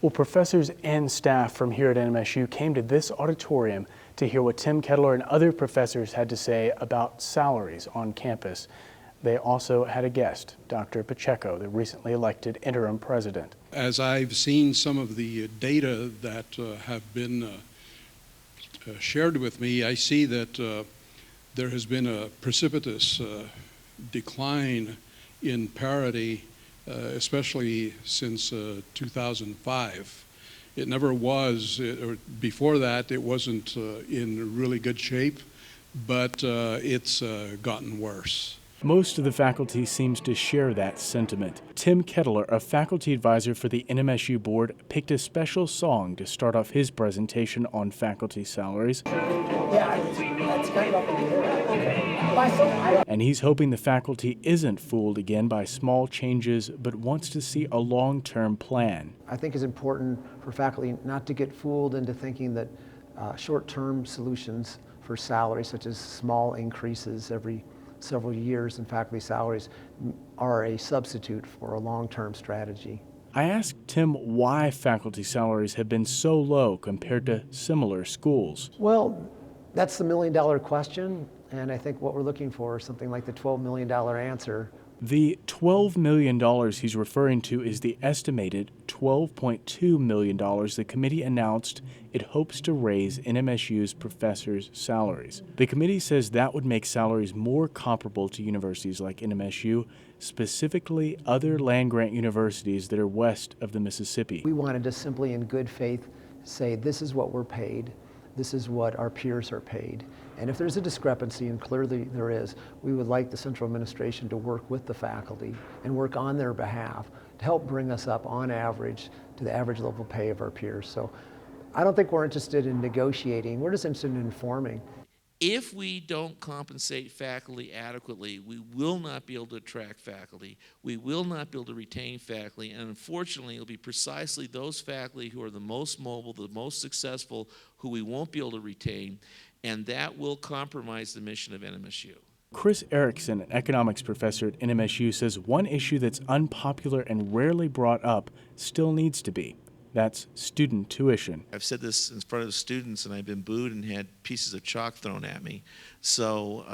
Well, professors and staff from here at NMSU came to this auditorium to hear what Tim Ketelaar and other professors had to say about salaries on campus. They also had a guest, Dr. Pacheco, the recently elected interim president. As I've seen some of the data that have been shared with me, I see that there has been a precipitous decline in parity, especially since 2005. It never was, or before that it wasn't in really good shape, but it's gotten worse. Most of the faculty seems to share that sentiment. Tim Ketelaar, a faculty advisor for the NMSU Board, picked a special song to start off his presentation on faculty salaries. And he's hoping the faculty isn't fooled again by small changes, but wants to see a long-term plan. I think it's important for faculty not to get fooled into thinking that short-term solutions for salaries, such as small increases every several years in faculty salaries, are a substitute for a long-term strategy. I asked Tim why faculty salaries have been so low compared to similar schools. Well, that's the million-dollar question, and I think what we're looking for is something like the $12 million answer. The $12 million he's referring to is the estimated $12.2 million the committee announced it hopes to raise NMSU's professors' salaries. The committee says that would make salaries more comparable to universities like NMSU, specifically other land-grant universities that are west of the Mississippi. We wanted to simply, in good faith, say this is what we're paid. This is what our peers are paid. And if there's a discrepancy, and clearly there is, we would like the central administration to work with the faculty and work on their behalf to help bring us up on average to the average level pay of our peers. So I don't think we're interested in negotiating, we're just interested in informing. If we don't compensate faculty adequately, we will not be able to attract faculty, we will not be able to retain faculty, and unfortunately it'll be precisely those faculty who are the most mobile, the most successful, who we won't be able to retain, and that will compromise the mission of NMSU. Chris Erickson, an economics professor at NMSU, says one issue that's unpopular and rarely brought up still needs to be. That's student tuition. I've said this in front of students, and I've been booed and had pieces of chalk thrown at me. So,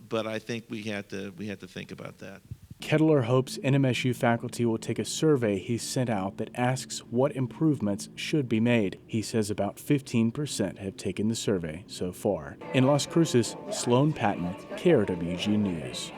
but I think we had to think about that. Ketelaar hopes NMSU faculty will take a survey he sent out that asks what improvements should be made. He says about 15% have taken the survey so far. In Las Cruces, Sloan Patton, KRWG News.